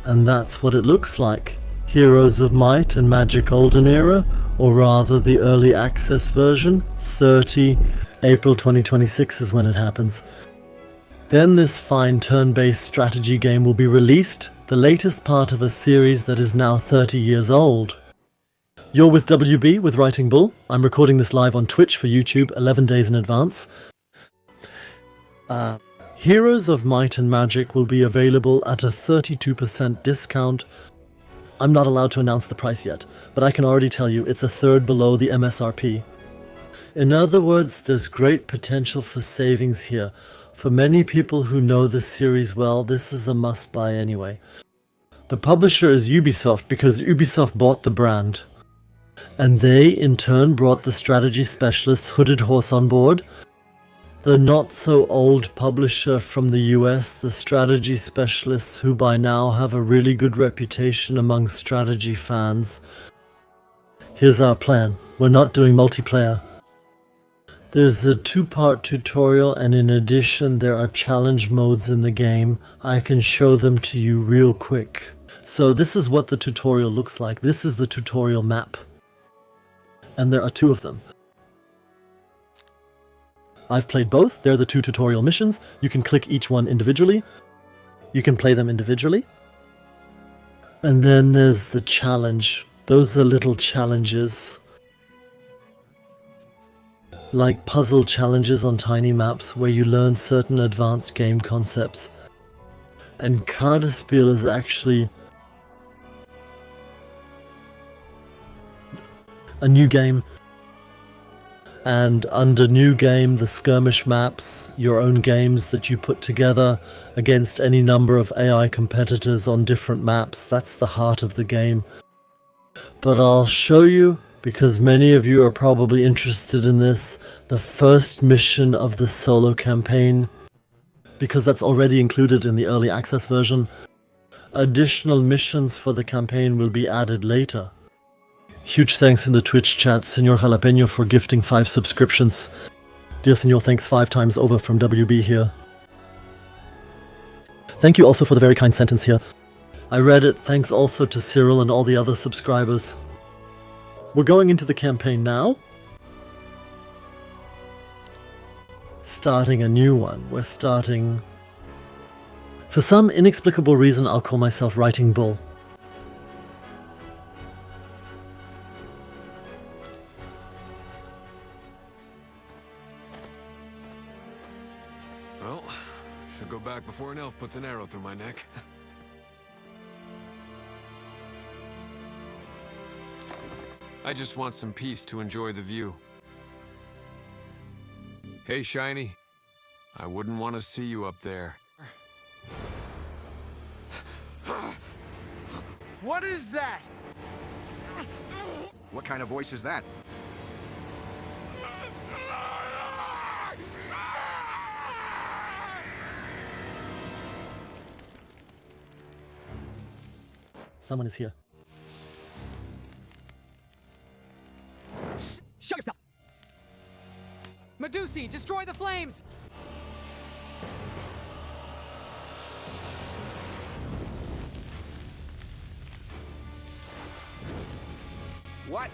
And that's what it looks like. Heroes of Might and Magic Olden Era, or rather the early access version, 30 April 2026 is when it happens. Then this fine turn-based strategy game will be released, the latest part of a series that is now 30 years old. You're with WB with Writing Bull. I'm recording this live on Twitch for YouTube 11 days in advance. Heroes of Might and Magic will be available at a 32% discount. I'm not allowed to announce the price yet, but I can already tell you it's a third below the MSRP. In other words, there's great potential for savings here. For many people who know this series well, this is a must-buy anyway. The publisher is Ubisoft because Ubisoft bought the brand. And they, in turn, brought the strategy specialist Hooded Horse on board. The not-so-old publisher from the US, the strategy specialists who by now have a really good reputation among strategy fans. Here's our plan. We're not doing multiplayer. There's a 2-part tutorial, and in addition there are challenge modes in the game. I can show them to you real quick. So this is what the tutorial looks like. This is the tutorial map. And there are 2 of them. I've played both. They're the 2 tutorial missions. You can click each one individually. You can play them individually. And then there's the challenge. Those are little challenges. Like puzzle challenges on tiny maps where you learn certain advanced game concepts. And Kartenspiel is actually a new game. And under new game, the skirmish maps, your own games that you put together against any number of AI competitors on different maps. That's the heart of the game. But I'll show you, because many of you are probably interested in this, the first mission of the solo campaign, because that's already included in the early access version. Additional missions for the campaign will be added later. Huge thanks in the Twitch chat, Senor Jalapeno, for gifting 5 subscriptions. Dear Senor, thanks 5 times over from WB here. Thank you also for the very kind sentence here. I read it. Thanks also to Cyril and all the other subscribers. We're going into the campaign now. Starting a new one. We're starting... For some inexplicable reason, I'll call myself Writing Bull. Well, should go back before an elf puts an arrow through my neck. I just want some peace to enjoy the view. Hey, Shiny. I wouldn't want to see you up there. What is that? What kind of voice is that? Someone is here. Show yourself! Medusi, destroy the flames! What?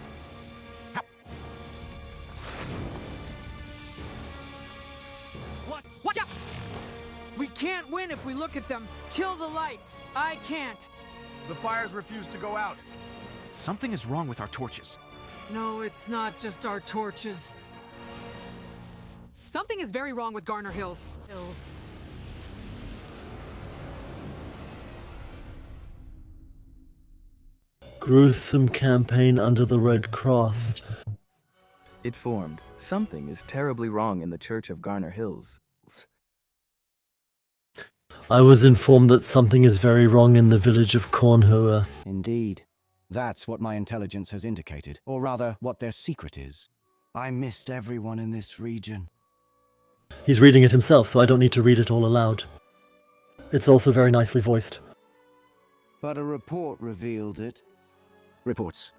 What? Watch out! We can't win if we look at them. Kill the lights. I can't. The fires refuse to go out. Something is wrong with our torches. No, it's not just our torches. Something is very wrong with Garner Hills. Gruesome campaign under the Red Cross. It formed. Something is terribly wrong in the Church of Garner Hills. I was informed that something is very wrong in the village of Cornhoa. Indeed. That's what my intelligence has indicated, or rather, what their secret is. I missed everyone in this region. He's reading it himself, so I don't need to read it all aloud. It's also very nicely voiced. But a report revealed it. Reports.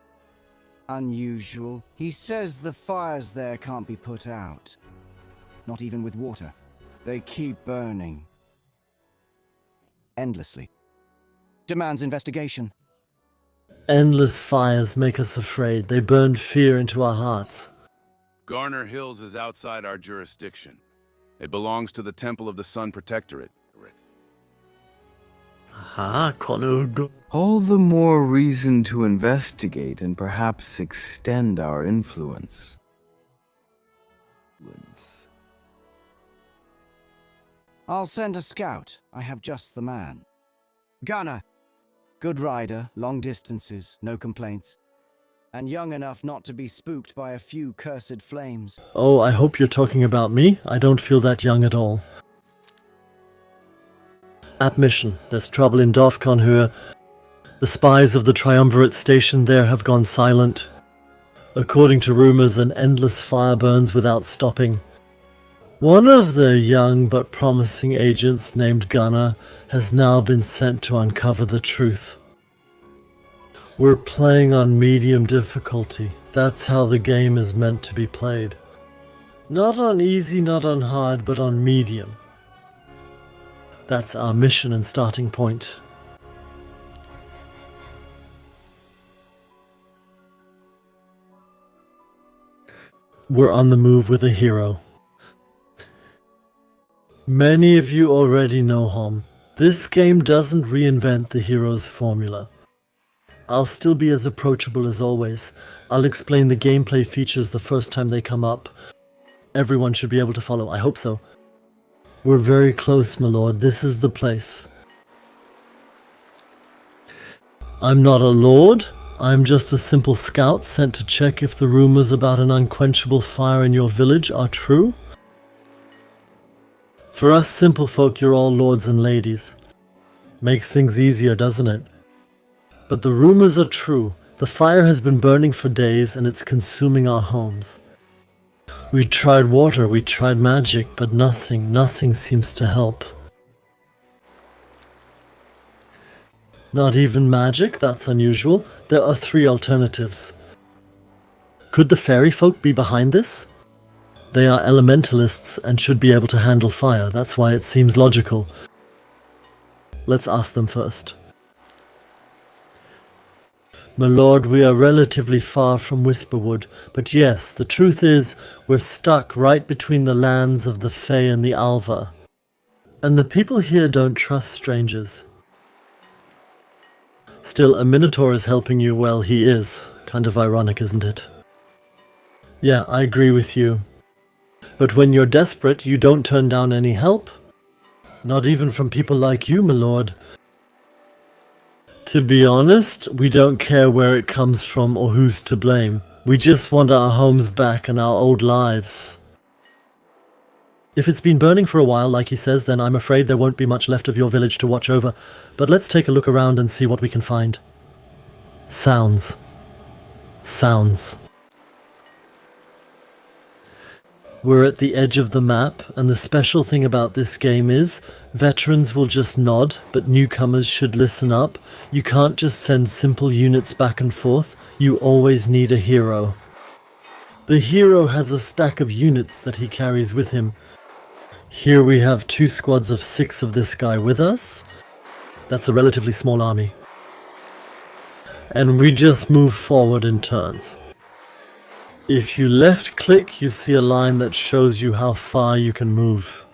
Unusual. He says the fires there can't be put out. Not even with water. They keep burning. Endlessly. demands investigation. Endless fires make us afraid. They burn fear into our hearts. Garner Hills is outside our jurisdiction. It belongs to the Temple of the Sun Protectorate. All the more reason to investigate and perhaps extend our influence. I'll send a scout. I have just the man. Gunner. Good rider, long distances, no complaints. And young enough not to be spooked by a few cursed flames. Oh, I hope you're talking about me. I don't feel that young at all. At mission, there's trouble in Dovkonhur. The spies of the Triumvirate station there have gone silent. According to rumors, an endless fire burns without stopping. One of the young but promising agents named Gunner has now been sent to uncover the truth. We're playing on medium difficulty. That's how the game is meant to be played. Not on easy, not on hard, but on medium. That's our mission and starting point. We're on the move with a hero. Many of you already know him. This game doesn't reinvent the hero's formula. I'll still be as approachable as always. I'll explain the gameplay features the first time they come up. Everyone should be able to follow. I hope so. We're very close, my lord. This is the place. I'm not a lord. I'm just a simple scout sent to check if the rumors about an unquenchable fire in your village are true. For us simple folk, you're all lords and ladies. Makes things easier, doesn't it? But the rumors are true. The fire has been burning for days and it's consuming our homes. We tried water, we tried magic, but nothing seems to help. Not even magic? That's unusual. There are 3 alternatives. Could the fairy folk be behind this? They are elementalists and should be able to handle fire. That's why it seems logical. Let's ask them first. My lord, we are relatively far from Whisperwood, but yes, the truth is, we're stuck right between the lands of the Fae and the Alva. And the people here don't trust strangers. Still, a Minotaur is helping you. Well, he is. Kind of ironic, isn't it? Yeah, I agree with you. But when you're desperate, you don't turn down any help. Not even from people like you, my lord. To be honest, we don't care where it comes from or who's to blame. We just want our homes back and our old lives. If it's been burning for a while, like he says, then I'm afraid there won't be much left of your village to watch over. But let's take a look around and see what we can find. Sounds. Sounds. We're at the edge of the map, and the special thing about this game is, veterans will just nod, but newcomers should listen up. You can't just send simple units back and forth, you always need a hero. The hero has a stack of units that he carries with him. Here we have 2 squads of 6 of this guy with us. That's a relatively small army. And we just move forward in turns. If you left click, you see a line that shows you how far you can move.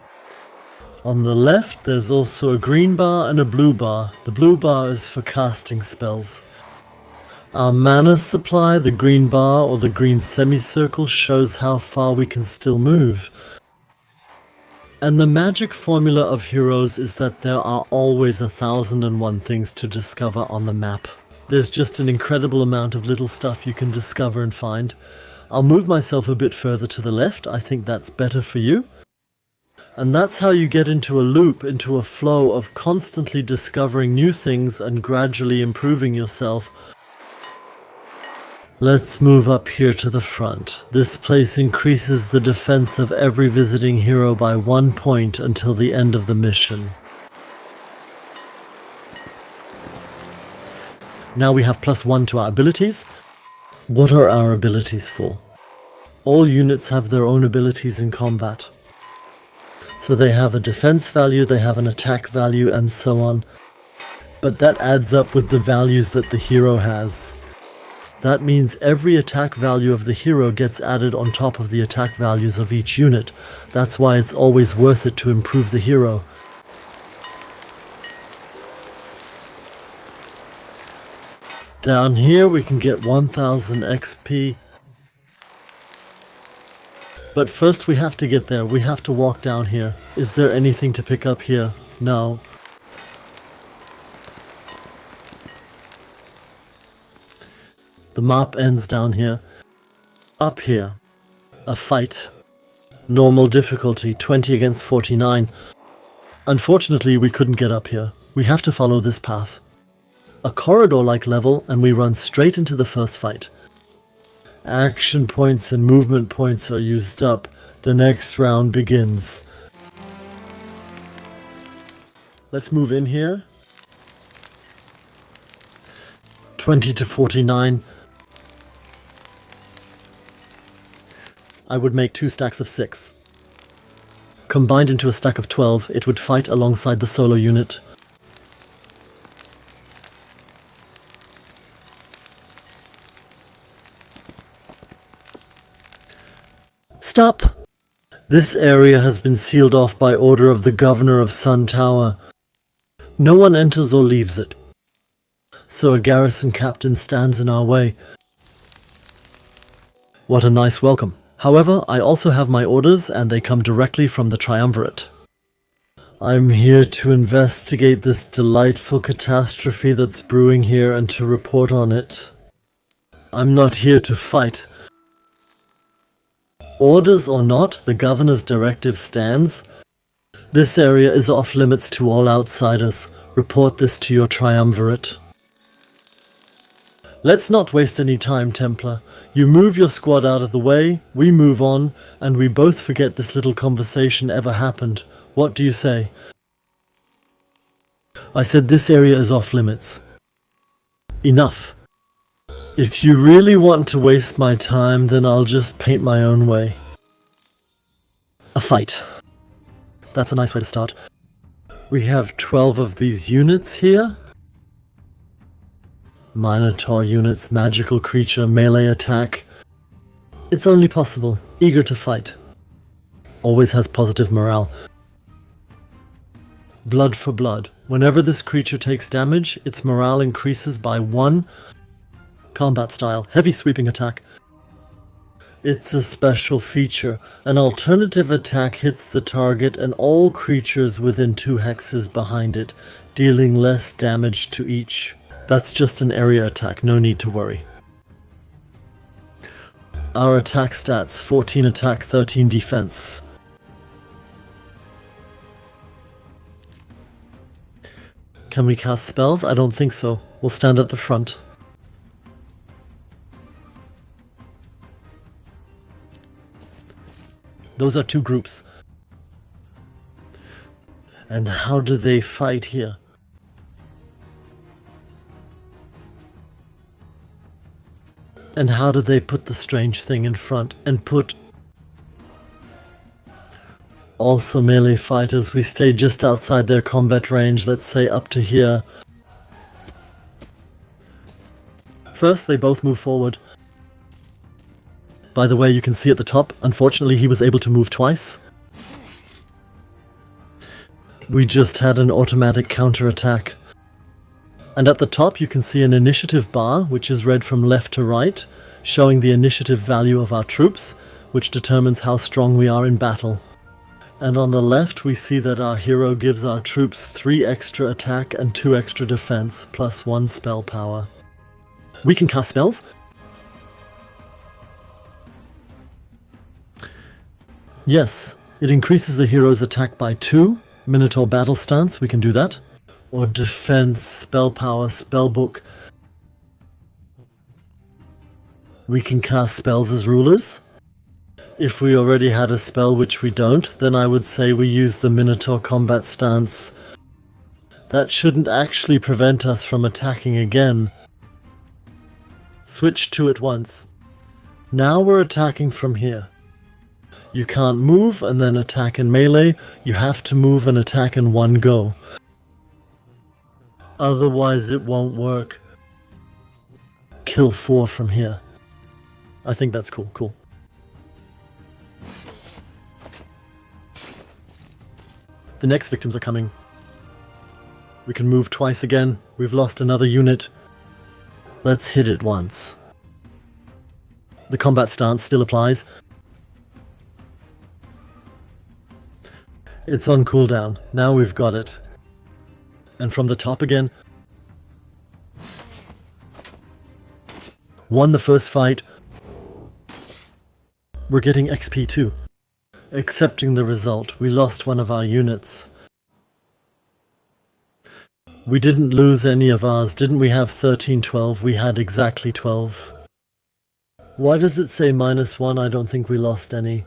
On the left, there's also a green bar and a blue bar. The blue bar is for casting spells. Our mana supply, the green bar or the green semicircle, shows how far we can still move. And the magic formula of heroes is that there are always 1001 things to discover on the map. There's just an incredible amount of little stuff you can discover and find. I'll move myself a bit further to the left. I think that's better for you. And that's how you get into a loop, into a flow of constantly discovering new things and gradually improving yourself. Let's move up here to the front. This place increases the defense of every visiting hero by 1 point until the end of the mission. Now we have +1 to our abilities. What are our abilities for? All units have their own abilities in combat. So they have a defense value, they have an attack value, and so on. but that adds up with the values that the hero has. That means every attack value of the hero gets added on top of the attack values of each unit. That's why it's always worth it to improve the hero. Down here we can get 1000 XP. But first we have to get there. We have to walk down here. Is there anything to pick up here? No. The map ends down here. Up here. A fight. Normal difficulty, 20 against 49. Unfortunately, we couldn't get up here. We have to follow this path. A corridor-like level, and we run straight into the first fight. Action points and movement points are used up. The next round begins. Let's move in here. 20 to 49. I would make 2 stacks of 6. Combined into a stack of 12, it would fight alongside the solo unit. Stop! This area has been sealed off by order of the Governor of Sun Tower. No one enters or leaves it. So a garrison captain stands in our way. What a nice welcome. However, I also have my orders, and they come directly from the Triumvirate. I'm here to investigate this delightful catastrophe that's brewing here and to report on it. I'm not here to fight. Orders or not, the Governor's directive stands. This area is off limits to all outsiders. Report this to your Triumvirate. Let's not waste any time, Templar. You move your squad out of the way, we move on, and we both forget this little conversation ever happened. What do you say? I said this area is off limits. Enough. If you really want to waste my time, then I'll just paint my own way. A fight. That's a nice way to start. We have 12 of these units here. Minotaur units, magical creature, melee attack. It's only possible. Eager to fight. Always has positive morale. Blood for blood. Whenever this creature takes damage, its morale increases by 1. Combat style, heavy sweeping attack. It's a special feature. An alternative attack hits the target and all creatures within 2 hexes behind it, dealing less damage to each. That's just an area attack, no need to worry. Our attack stats, 14 attack, 13 defense. Can we cast spells? I don't think so. We'll stand at the front. Those are 2 groups. And how do they fight here? And how do they put the strange thing in front and put... Also melee fighters, we stay just outside their combat range, let's say up to here. First, they both move forward. By the way, you can see at the top, unfortunately he was able to move twice. We just had an automatic counterattack. And at the top you can see an initiative bar, which is read from left to right, showing the initiative value of our troops, which determines how strong we are in battle. And on the left we see that our hero gives our troops 3 extra attack and 2 extra defense, plus 1 spell power. We can cast spells. Yes, it increases the hero's attack by 2. Minotaur battle stance, we can do that. Or defense, spell power, spell book. We can cast spells as rulers. If we already had a spell, which we don't, then I would say we use the Minotaur combat stance. That shouldn't actually prevent us from attacking again. Switch to it once. Now we're attacking from here. You can't move and then attack in melee, you have to move and attack in one go. Otherwise it won't work. Kill 4 from here. I think that's cool, cool. The next victims are coming. We can move twice again. We've lost another unit. Let's hit it once. The combat stance still applies. It's on cooldown. Now we've got it. And from the top again. Won the first fight. We're getting XP too. Accepting the result. We lost one of our units. We didn't lose any of ours. Didn't we have 13, 12? We had exactly 12. Why does it say -1? I don't think we lost any.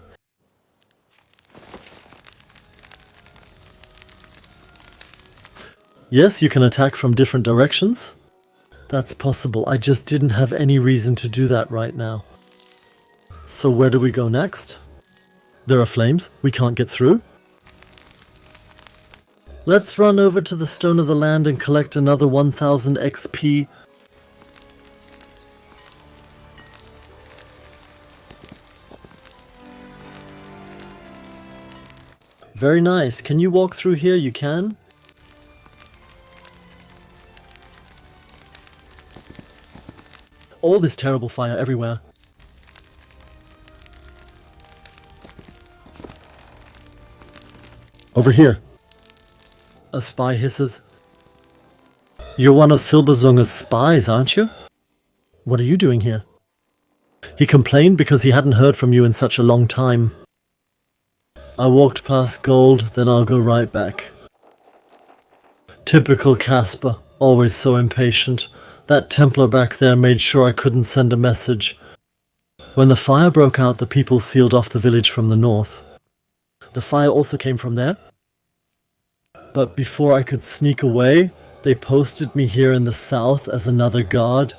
Yes, you can attack from different directions. That's possible. I just didn't have any reason to do that right now. So where do we go next? There are flames. We can't get through. Let's run over to the Stone of the Land and collect another 1000 XP. Very nice. Can you walk through here? You can. All this terrible fire everywhere. Over here. A spy hisses. You're one of Silberzunger's spies, aren't you? What are you doing here? He complained because he hadn't heard from you in such a long time. I walked past gold, then I'll go right back. Typical Casper, always so impatient. That Templar back there made sure I couldn't send a message. When the fire broke out, the people sealed off the village from the north. The fire also came from there. But before I could sneak away, they posted me here in the south as another guard.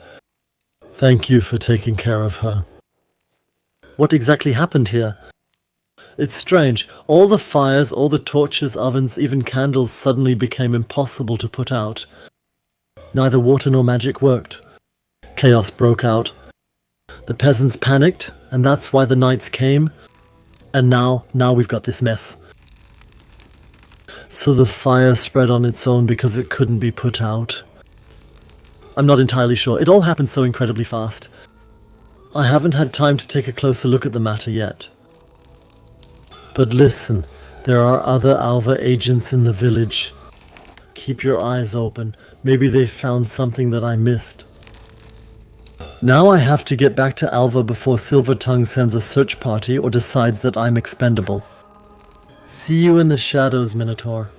Thank you for taking care of her. What exactly happened here? It's strange. All the fires, all the torches, ovens, even candles suddenly became impossible to put out. Neither water nor magic worked. Chaos broke out. The peasants panicked, and that's why the knights came. And now we've got this mess. So the fire spread on its own because it couldn't be put out. I'm not entirely sure. It all happened so incredibly fast. I haven't had time to take a closer look at the matter yet. But listen, there are other Alva agents in the village. Keep your eyes open. Maybe they found something that I missed. Now I have to get back to Alva before Silvertongue sends a search party or decides that I'm expendable. See you in the shadows, Minotaur.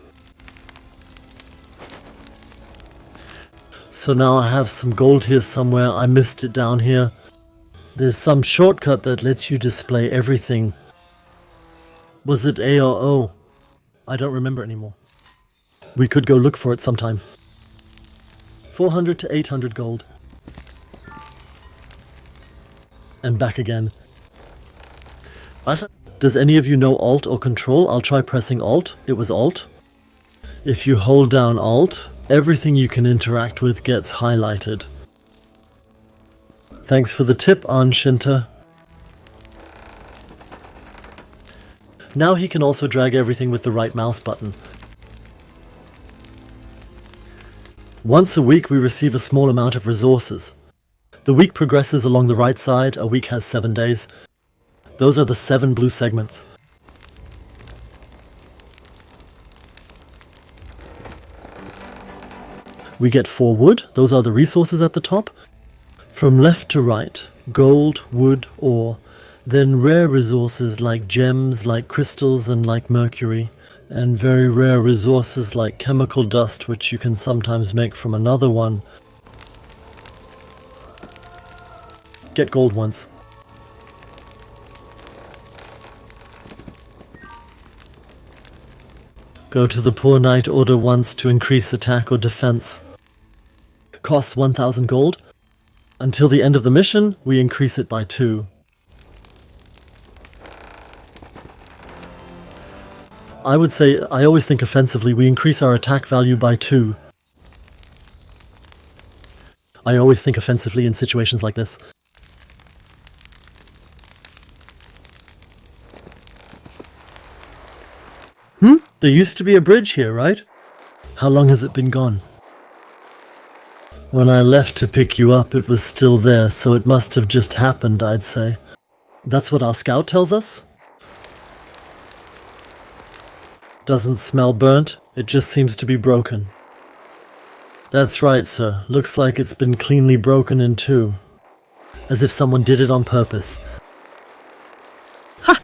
So now I have some gold here somewhere. I missed it down here. There's some shortcut that lets you display everything. Was it A or O? I don't remember anymore. We could go look for it sometime. 400 to 800 gold. And back again. Does any of you know Alt or Control? I'll try pressing Alt. It was Alt. If you hold down Alt, everything you can interact with gets highlighted. Thanks for the tip, Anshinta. Now he can also drag everything with the right mouse button. Once a week we receive a small amount of resources. The week progresses along the right side. A week has 7 days. Those are the 7 blue segments. We get 4 wood. Those are the resources at the top. From left to right, gold, wood, ore. Then rare resources like gems, like crystals, and like mercury. And very rare resources like chemical dust, which you can sometimes make from another one. Get gold once. Go to the Poor Knight Order once to increase attack or defense. Costs 1000 gold. Until the end of the mission, we increase it by 2. I would say, I always think offensively, we increase our attack value by 2. I always think offensively in situations like this. There used to be a bridge here, right? How long has it been gone? When I left to pick you up, it was still there, so it must have just happened, I'd say. That's what our scout tells us? Doesn't smell burnt, it just seems to be broken. That's right, sir. Looks like it's been cleanly broken in two. As if someone did it on purpose. Ha!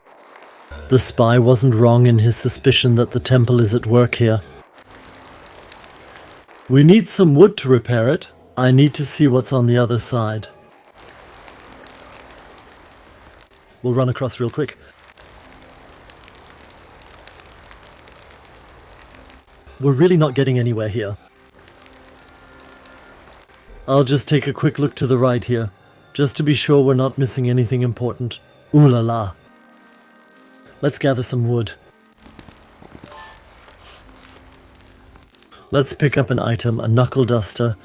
The spy wasn't wrong in his suspicion that the temple is at work here. We need some wood to repair it. I need to see what's on the other side. We'll run across real quick. We're really not getting anywhere here. I'll just take a quick look to the right here, just to be sure we're not missing anything important. Ooh la la. Let's gather some wood. Let's pick up an item, a knuckle duster.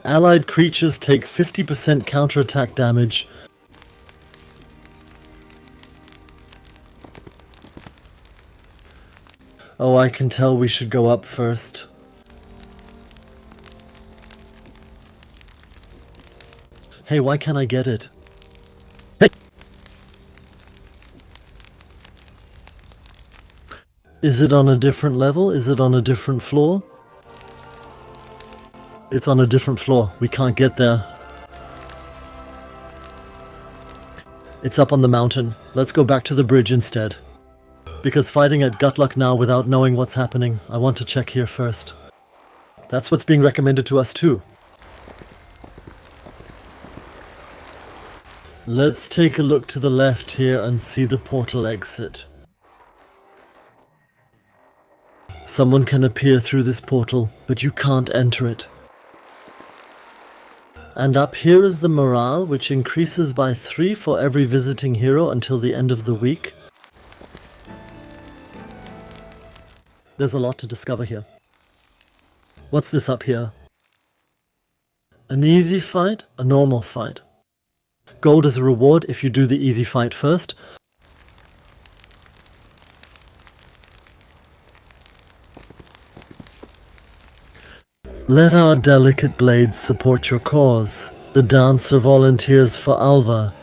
Allied creatures take 50% counterattack damage. Oh, I can tell we should go up first. Hey, why can't I get it? Hey! Is it on a different level? Is it on a different floor? It's on a different floor. We can't get there. It's up on the mountain. Let's go back to the bridge instead. Because fighting at Gutluck now without knowing what's happening, I want to check here first. That's what's being recommended to us too. Let's take a look to the left here and see the portal exit. Someone can appear through this portal, but you can't enter it. And up here is the morale, which increases by 3 for every visiting hero until the end of the week. There's a lot to discover here. What's this up here? An easy fight, a normal fight. Gold is a reward if you do the easy fight first. Let our delicate blades support your cause. The dancer volunteers for Alva.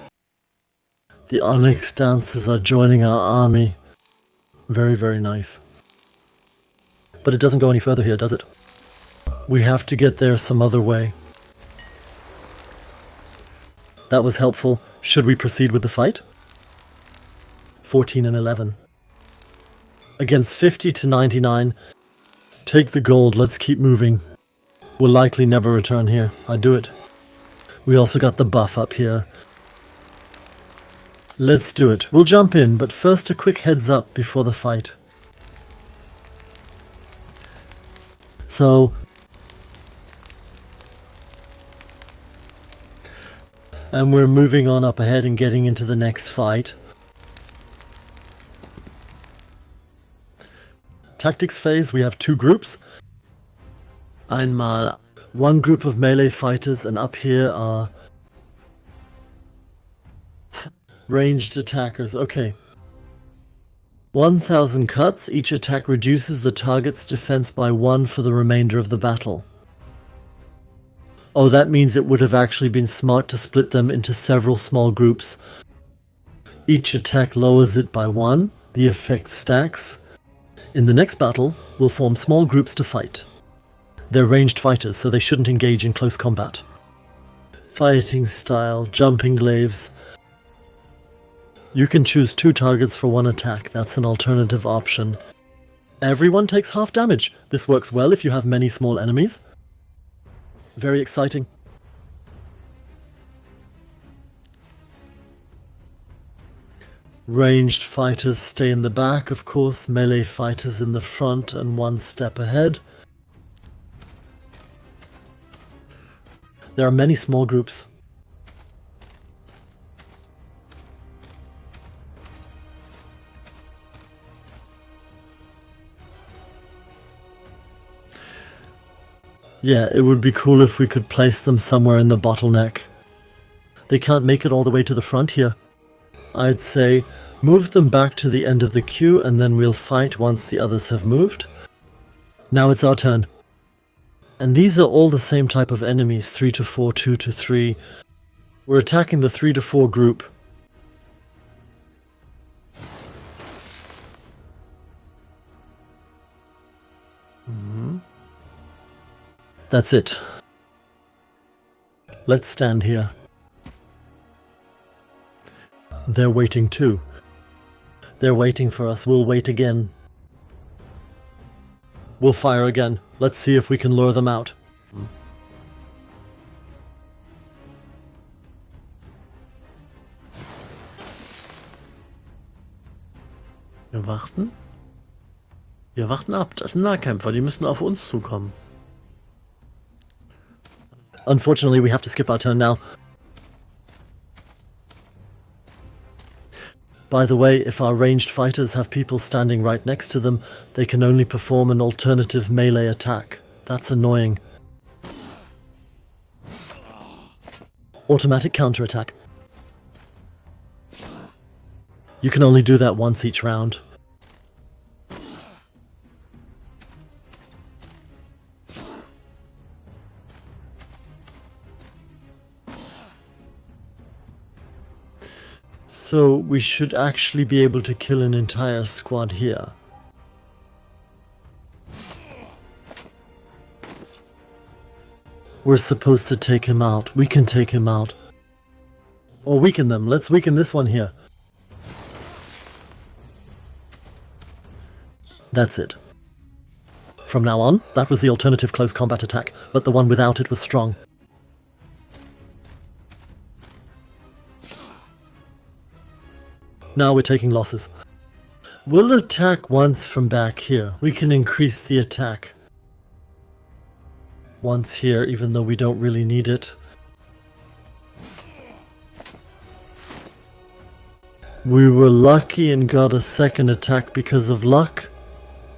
The Onyx dancers are joining our army. Very, very nice. But it doesn't go any further here, does it? We have to get there some other way. That was helpful. Should we proceed with the fight? 14 and 11. Against 50 to 99. Take the gold, let's keep moving. We'll likely never return here. I do it. We also got the buff up here. Let's do it. We'll jump in, but first a quick heads up before the fight. And we're moving on up ahead and getting into the next fight. Tactics phase, we have 2 groups. Einmal one group of melee fighters, and up here are ranged attackers. Okay. 1,000 cuts. Each attack reduces the target's defense by 1 for the remainder of the battle. Oh, that means it would have actually been smart to split them into several small groups. Each attack lowers it by 1. The effect stacks. In the next battle, we'll form small groups to fight. They're ranged fighters, so they shouldn't engage in close combat. Fighting style, jumping glaives. You can choose 2 targets for 1 attack. That's an alternative option. Everyone takes half damage. This works well if you have many small enemies. Very exciting. Ranged fighters stay in the back, of course. Melee fighters in the front and 1 step ahead. There are many small groups. Yeah, it would be cool if we could place them somewhere in the bottleneck. They can't make it all the way to the front here. I'd say move them back to the end of the queue and then we'll fight once the others have moved. Now it's our turn. And these are all the same type of enemies, 3 to 4, 2 to 3. We're attacking the 3 to 4 group. That's it. Let's stand here. They're waiting too. They're waiting for us. We'll wait again. We'll fire again. Let's see if we can lure them out. Wir warten. Wir warten ab. Das sind Nahkämpfer. Die müssen auf uns zukommen. Unfortunately, we have to skip our turn now. By the way, if our ranged fighters have people standing right next to them, they can only perform an alternative melee attack. That's annoying. Automatic counterattack. You can only do that once each round. So we should actually be able to kill an entire squad here. We're supposed to take him out. We can take him out. Or weaken them. Let's weaken this one here. That's it. From now on, that was the alternative close combat attack, but the one without it was strong. Now we're taking losses. We'll attack once from back here. We can increase the attack once here, even though we don't really need it. We were lucky and got a second attack because of luck,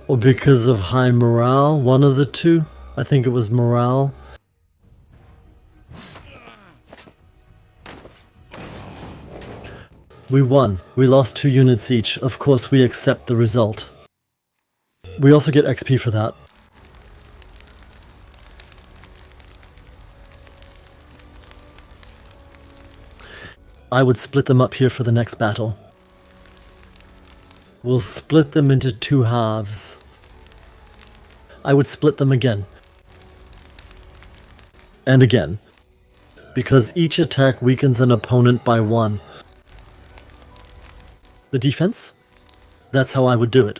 or because of high morale, one of the two. I think it was morale. We won. We lost 2 units each. Of course, we accept the result. We also get XP for that. I would split them up here for the next battle. We'll split them into 2 halves. I would split them again. And again. Because each attack weakens an opponent by 1. The defense? That's how I would do it.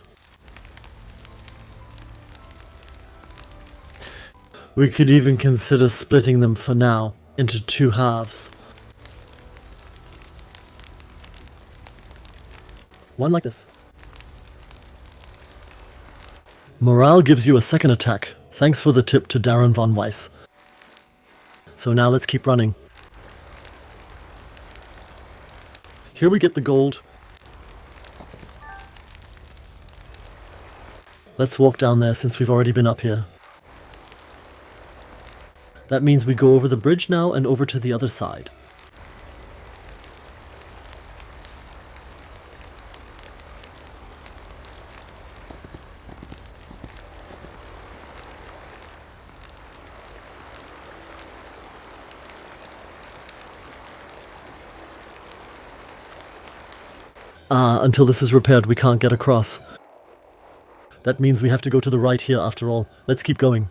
We could even consider splitting them for now into 2 halves. One like this. Morale gives you a second attack. Thanks for the tip to Darren von Weiss. So now let's keep running. Here we get the gold. Let's walk down there since we've already been up here. That means we go over the bridge now and over to the other side. Until this is repaired, we can't get across. That means we have to go to the right here after all. Let's keep going.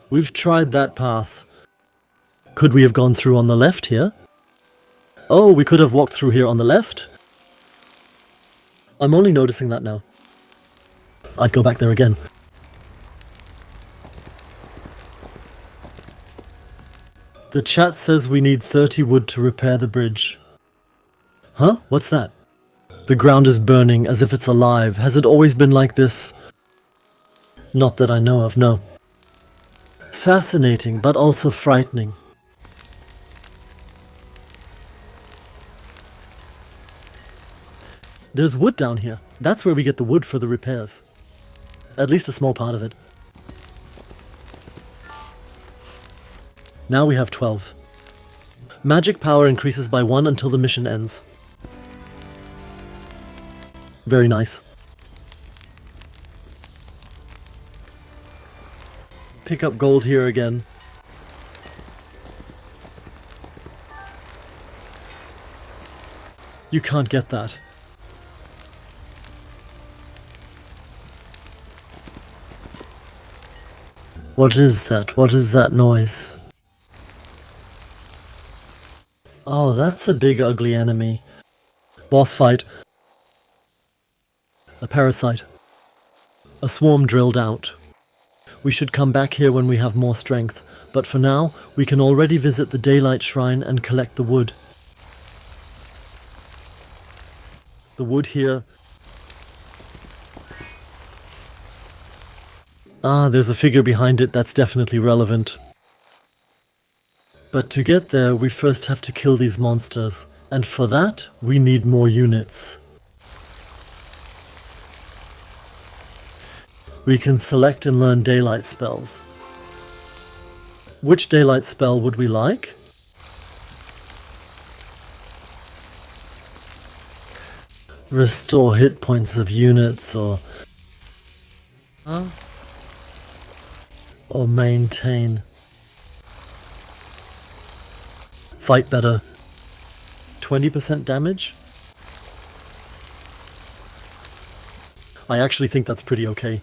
We've tried that path. Could we have gone through on the left here? Oh, we could have walked through here on the left? I'm only noticing that now. I'd go back there again. The chat says we need 30 wood to repair the bridge. Huh? What's that? The ground is burning as if it's alive. Has it always been like this? Not that I know of, no. Fascinating, but also frightening. There's wood down here. That's where we get the wood for the repairs. At least a small part of it. Now we have 12. Magic power increases by 1 until the mission ends. Very nice. Pick up gold here again. You can't get that. What is that? What is that noise? Oh, that's a big ugly enemy. Boss fight. A parasite. A swarm drilled out. We should come back here when we have more strength, but for now, we can already visit the Daylight Shrine and collect the wood. The wood here. Ah, there's a figure behind it that's definitely relevant. But to get there, we first have to kill these monsters, and for that, we need more units. We can select and learn daylight spells. Which daylight spell would we like? Restore hit points of units or maintain. Fight better. 20% damage? I actually think that's pretty okay.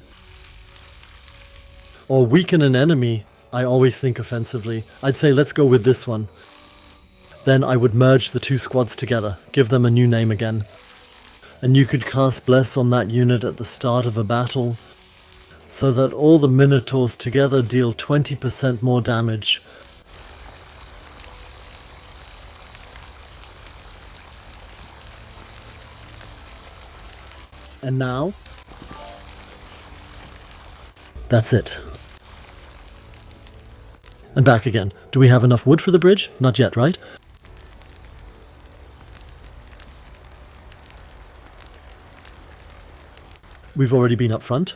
Or weaken an enemy, I always think offensively. I'd say let's go with this one. Then I would merge the two squads together, give them a new name again. And you could cast Bless on that unit at the start of a battle, so that all the Minotaurs together deal 20% more damage. And now, that's it. And back again. Do we have enough wood for the bridge? Not yet, right? We've already been up front.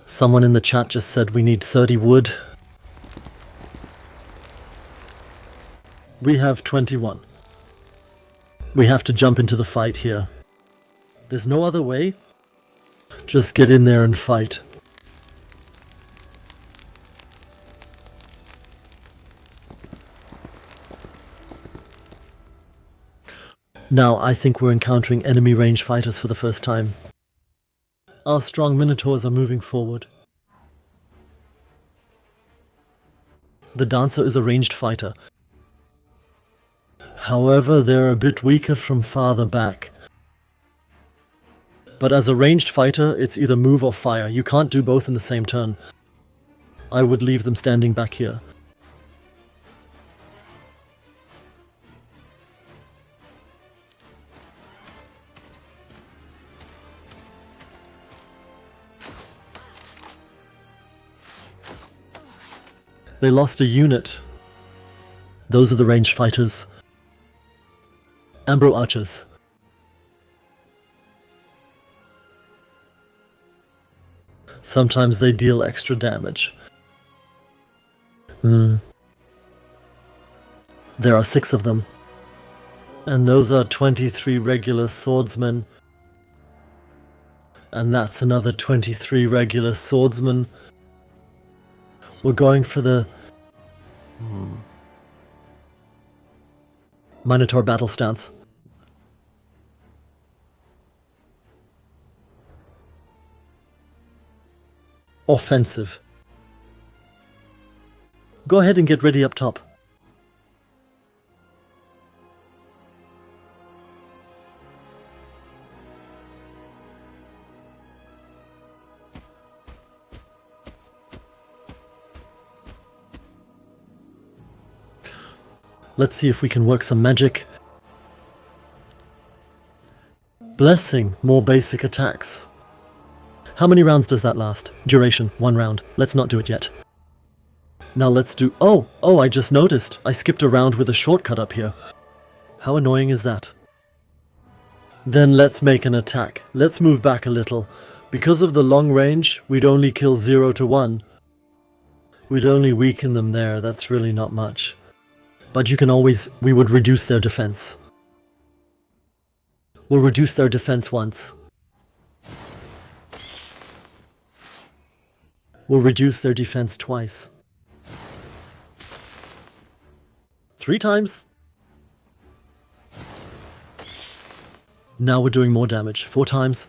Someone in the chat just said we need 30 wood. We have 21. We have to jump into the fight here. There's no other way. Just get in there and fight. Now I think we're encountering enemy range fighters for the first time. Our strong Minotaurs are moving forward. The Dancer is a ranged fighter. However, they're a bit weaker from farther back. But as a ranged fighter, it's either move or fire. You can't do both in the same turn. I would leave them standing back here. They lost a unit. Those are the ranged fighters. Ambro archers. Sometimes they deal extra damage. There are 6 of them. And those are 23 regular swordsmen. And that's another 23 regular swordsmen. We're going for the Minotaur battle stance. Offensive. Go ahead and get ready up top. Let's see if we can work some magic. Blessing, more basic attacks. How many rounds does that last? Duration, 1 round. Let's not do it yet. Now let's do... Oh, I just noticed. I skipped a round with a shortcut up here. How annoying is that? Then let's make an attack. Let's move back a little. Because of the long range, we'd only kill 0 to 1. We'd only weaken them there, that's really not much. But we would reduce their defense. We'll reduce their defense once. We'll reduce their defense twice. 3 times. Now we're doing more damage. 4 times.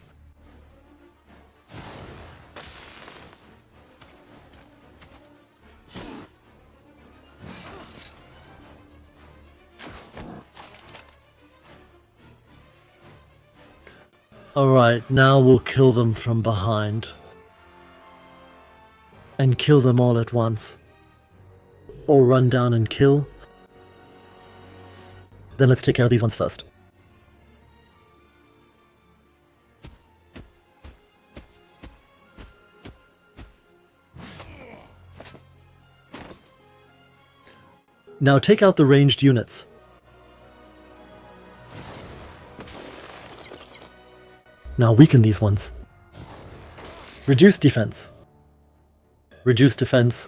Alright, now we'll kill them from behind. And kill them all at once. Or run down and kill. Then let's take care of these ones first. Now take out the ranged units. Now weaken these ones. Reduce defense. Reduce defense.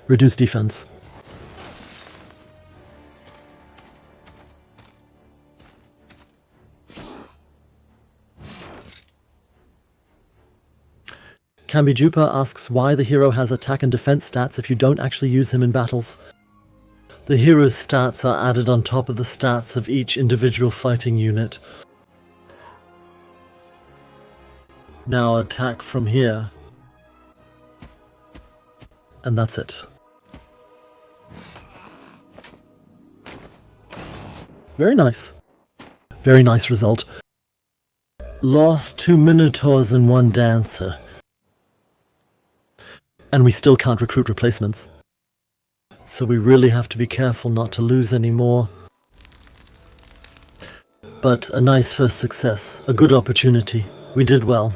Reduce defense. Kambijupa asks why the hero has attack and defense stats if you don't actually use him in battles. The hero's stats are added on top of the stats of each individual fighting unit. Now attack from here. And that's it. Very nice. Very nice result. Lost 2 Minotaurs and 1 Dancer. And we still can't recruit replacements. So we really have to be careful not to lose any more. But a nice first success. A good opportunity. We did well.